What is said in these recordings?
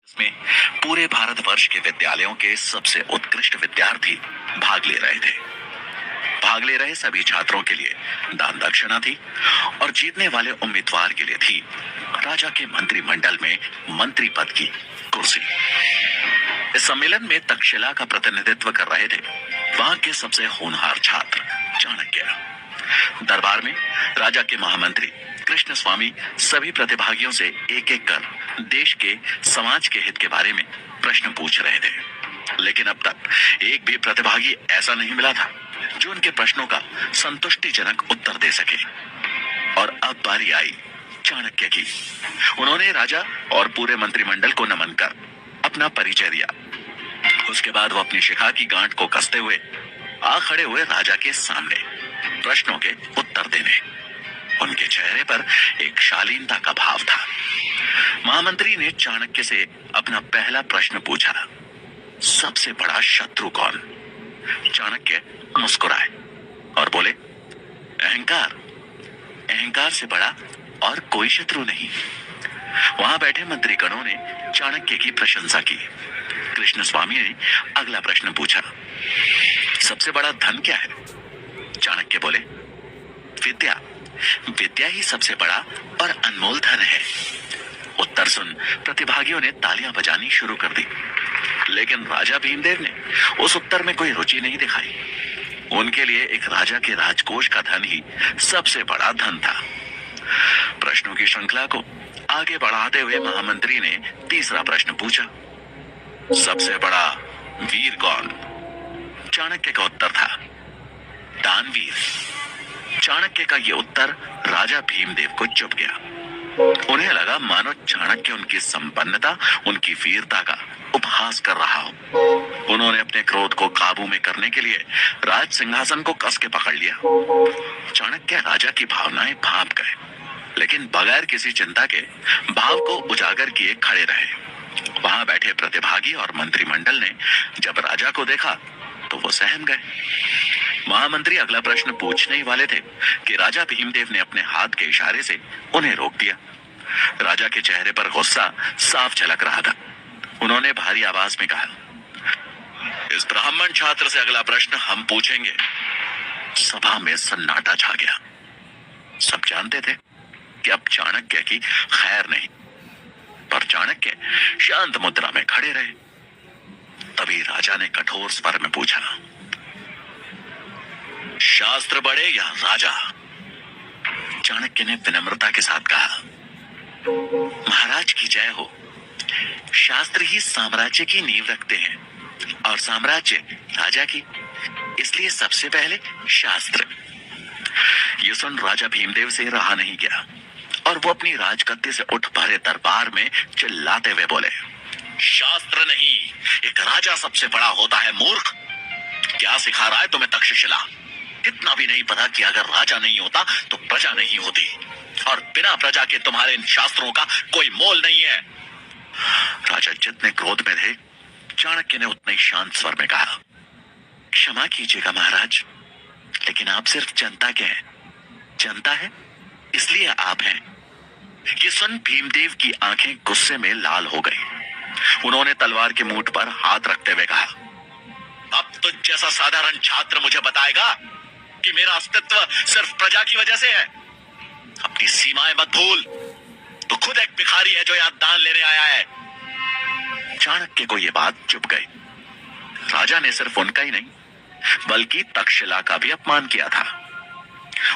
इसमें पूरे भारतवर्ष के विद्यालयों के सबसे उत्कृष्ट विद्यार्थी भाग ले रहे थे। भाग ले रहे सभी छात्रों के लिए दान दक्षिणा थी और जीतने वाले उम्मीदवार के लिए थी राजा के मंत्रिमंडल में मंत्री पद की कुर्सी। इस सम्मेलन में तक्षशिला का प्रतिनिधित्व कर रहे थे वहां के सबसे होनहार छात्र चाणक्य। दरबार में राजा के महामंत्री कृष्ण स्वामी सभी प्रतिभागियों से एक एक कर देश के समाज के हित के बारे में प्रश्न पूछ रहे थे, लेकिन अब तक एक भी प्रतिभागी ऐसा नहीं मिला था जो उनके प्रश्नों का संतुष्टिजनक उत्तर दे सके। और अब बारी आई चाणक्य की। उन्होंने राजा और पूरे मंत्रिमंडल को नमन कर अपना परिचय दिया। उसके बाद वो अपनी शिखा की गांठ को कसते हुए आ खड़े हुए राजा के सामने प्रश्नों के उत्तर देने। उनके चेहरे पर एक शालीनता का भाव था। महामंत्री ने चाणक्य से अपना पहला प्रश्न पूछा, सबसे बड़ा शत्रु कौन? चाणक्य मुस्कुराए और बोले, अहंकार। अहंकार से बड़ा और कोई शत्रु नहीं। वहां बैठे मंत्रीगणों ने चाणक्य की प्रशंसा की। कृष्ण स्वामी ने अगला प्रश्न पूछा, सबसे बड़ा धन क्या है? चाणक्य बोले, विद्या। विद्या ही सबसे बड़ा और अनमोल धन है। उत्तर सुन प्रतिभागियों ने तालियां बजानी शुरू कर दी, लेकिन राजा भीमदेव ने उस उत्तर में कोई रुचि नहीं दिखाई। उनके लिए एक राजा के राजकोष का धन ही सबसे बड़ा धन था। प्रश्नों की श्रृंखला को आगे बढ़ाते हुए महामंत्री ने तीसरा प्रश्न पूछा, सबसे बड़ा वीर कौन? चाणक्य का उत्तर था, दानवीर। चाणक्य का यह उत्तर राजा भीमदेव को चुभ गया। उन्हें लगा मानो चाणक्य उनकी संपन्नता, उनकी वीरता का उपहास कर रहा हो। उन्होंने अपने क्रोध को काबू में करने के लिए राज सिंहासन को कस के पकड़ लिया। चाणक्य राजा की भावनाएं भांप गए, लेकिन बगैर किसी चिंता के भाव को उजागर किए खड़े रहे। वहां बैठे प्रतिभागी और मंत्रिमंडल ने जब राजा को देखा तो वो सहम गए। महामंत्री अगला प्रश्न पूछने ही वाले थे कि राजा भीमदेव ने अपने हाथ के इशारे से उन्हें रोक दिया। राजा के चेहरे पर गुस्सा साफ झलक रहा था। उन्होंने भारी आवाज में कहा, इस ब्राह्मण छात्र से अगला प्रश्न हम पूछेंगे। सभा में सन्नाटा छा गया। सब जानते थे कि अब चाणक्य की खैर नहीं, पर चाणक्य शांत मुद्रा में खड़े रहे। तभी राजा ने कठोर स्वर में पूछा, शास्त्र बड़े या राजा? चाणक्य ने विनम्रता के साथ कहा, महाराज की जय हो। शास्त्र ही साम्राज्य की नींव रखते हैं और साम्राज्य राजा की, इसलिए सबसे पहले शास्त्र। ये सुन राजा भीमदेव से रहा नहीं गया और वो अपनी राजगद्दी से उठ भरे दरबार में चिल्लाते हुए बोले, शास्त्र नहीं, एक राजा सबसे बड़ा होता है, मूर्ख। क्या सिखा रहा है तुम्हें तक्षशिला? इतना भी नहीं पता कि अगर राजा नहीं होता तो प्रजा नहीं होती, और बिना प्रजा के तुम्हारे इन शास्त्रों का कोई मोल नहीं है। राजा जितने क्रोध में थे, चाणक्य ने उतने ही शांत स्वर में कहा, क्षमा कीजिएगा महाराज, लेकिन आप सिर्फ जनता के हैं। जनता है इसलिए आप हैं। ये सुन भीमदेव की आंखें गुस्से में लाल हो गई। उन्होंने तलवार के मूठ पर हाथ रखते हुए कहा, अब तो जैसा साधारण छात्र मुझे बताएगा कि मेरा अस्तित्व सिर्फ प्रजा की वजह से है। अपनी सीमाएं मत भूल, तो खुद एक भिखारी है जो यहां दान लेने आया है। चाणक्य को यह बात चुभ गई। राजा ने सिर्फ उनका ही नहीं बल्कि तक्षशिला का भी अपमान किया था।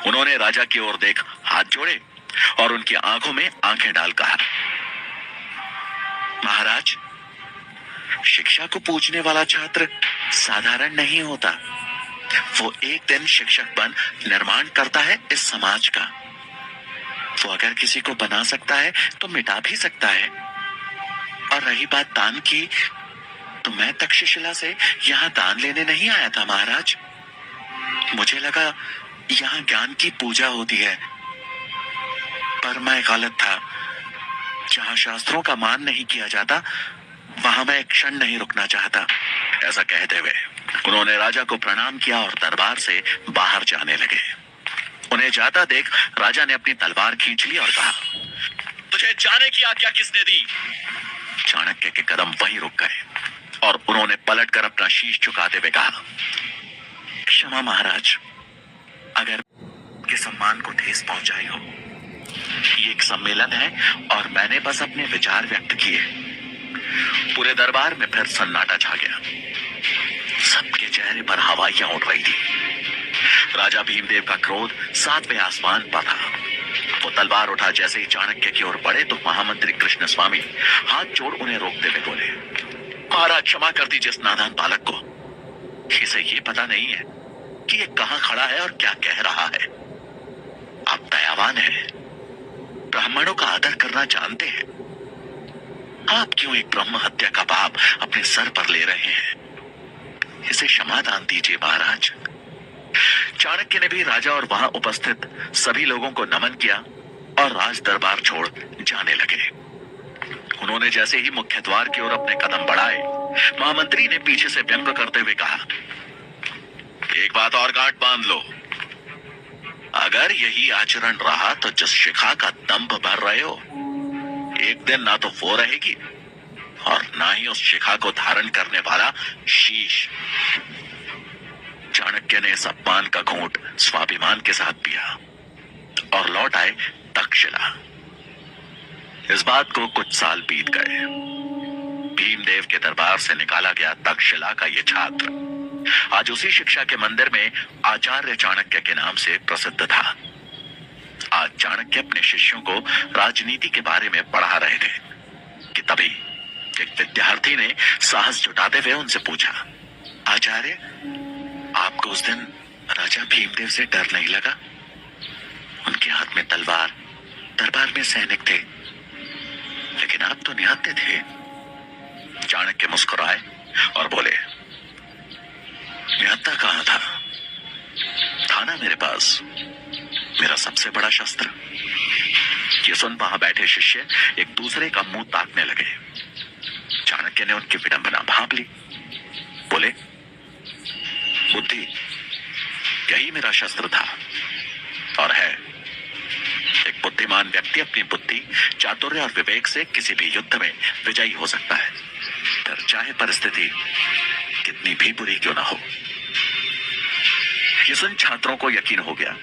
उन्होंने राजा की ओर देख हाथ जोड़े और उनकी आंखों में आंखें डाल कहा, महाराज, शिक्षा को पूछने वाला छात्र साधारण नहीं होता। वो एक दिन शिक्षक बन निर्माण करता है इस समाज का। वो अगर किसी को बना सकता है तो मिटा भी सकता है। और रही बात दान की, तो मैं तक्षशिला से यहाँ दान लेने नहीं आया था महाराज। मुझे लगा यहाँ ज्ञान की पूजा होती है, पर मैं गलत था। जहाँ शास्त्रों का मान नहीं किया जाता वहां मैं एक क्षण नहीं रुकना चाहता। ऐसा कहते हुए उन्होंने राजा को प्रणाम किया और दरबार से बाहर जाने लगे। उन्हें जाता देख राजा ने अपनी तलवार खींच ली और कहा, तुझे जाने की आज्ञा किसने दी? चाणक्य के कदम वहीं रुक गए और उन्होंने पलटकर अपना शीश झुकाते हुए कहा, क्षमा महाराज, अगर के सम्मान को ठेस पहुंचाई हो। ये एक सम्मेलन है और मैंने बस अपने विचार व्यक्त किए। पूरे दरबार में फिर सन्नाटा छा गया। सबके चेहरे पर हवाइयां उड़ रही थी। राजा भीमदेव का क्रोध 7वें आसमान पर था। वो तलवार उठा जैसे ही चाणक्य की ओर बढ़े तो महामंत्री कृष्ण स्वामी हाथ जोड़ उन्हें रोकते हुए बोले, महाराज क्षमा कर दीजिए इस नादान बालक को। इसे ये पता नहीं है कि ये कहां खड़ा है और क्या कह रहा है। आप दयावान हैं, ब्राह्मणों का आदर करना जानते हैं। आप क्यों एक ब्रह्म हत्या का पाप अपने सर पर ले रहे हैं? इसे क्षमा दान दीजिए महाराज। चाणक्य ने भी राजा और वहां उपस्थित सभी लोगों को नमन किया और राज दरबार छोड़ जाने लगे। उन्होंने जैसे ही मुख्य द्वार की ओर अपने कदम बढ़ाए, महामंत्री ने पीछे से व्यंग करते हुए कहा, एक बात और गांठ बांध लो। अगर यही आचरण रहा तो जिस शिखा का दंभ भर रहे हो, एक दिन ना तो वो रहेगी और ना ही उस शिखा को धारण करने वाला शीश। चाणक्य ने इस अपमान का घूंट स्वाभिमान के साथ पिया और लौट आए तक्षशिला। इस बात को कुछ साल बीत गए। भीमदेव के दरबार से निकाला गया तक्षशिला का यह छात्र आज उसी शिक्षा के मंदिर में आचार्य चाणक्य के नाम से प्रसिद्ध था। आज चाणक्य अपने शिष्यों को राजनीति के बारे में पढ़ा रहे थे कि तभी एक विद्यार्थी ने साहस जुटाते हुए उनसे पूछा, आचार्य, आपको उस दिन राजा भीमदेव से डर नहीं लगा? उनके हाथ में तलवार, दरबार में सैनिक थे, लेकिन आप तो निहत्थे थे। चाणक्य मुस्कुराए और बोले, निहत्था कहां था ना मेरे पास मेरा सबसे बड़ा शस्त्र। ये सुन वहां बैठे शिष्य एक दूसरे का मुंह ताकने लगे। चाणक्य ने उनकी विडंबना भांप ली। बोले, बुद्धि, यही मेरा शस्त्र था और है। एक बुद्धिमान व्यक्ति अपनी बुद्धि, चातुर्य और विवेक से किसी भी युद्ध में विजयी हो सकता है, फिर चाहे परिस्थिति कितनी भी बुरी क्यों ना हो। ये सुन छात्रों को यकीन हो गया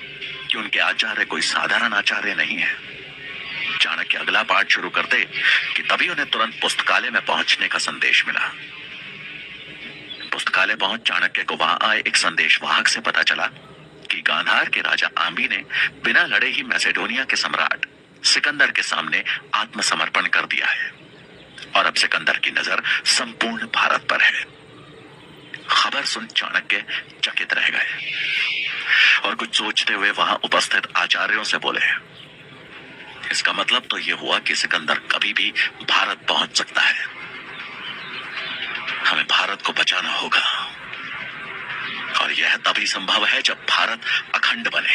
कि उनके आचार्य कोई साधारण आचार्य नहीं है। चाणक्य अगला पाठ शुरू करते कि तभी उन्हें तुरंत पुस्तकालय में पहुंचने का संदेश मिला। पुस्तकालय पहुंच चाणक्य को वहां आए एक संदेश वाहक से पता चला कि गांधार के राजा आंबी ने बिना लड़े ही मैसेडोनिया के सम्राट सिकंदर के सामने आत्मसमर्पण कर दिया है और अब सिकंदर की नजर संपूर्ण भारत पर है। खबर सुन चाणक्य चकित रह गए और कुछ सोचते हुए वहां उपस्थित आचार्यों से बोले, इसका मतलब तो यह हुआ कि सिकंदर कभी भी भारत पहुंच सकता है। हमें भारत को बचाना होगा और यह तभी संभव है जब भारत अखंड बने।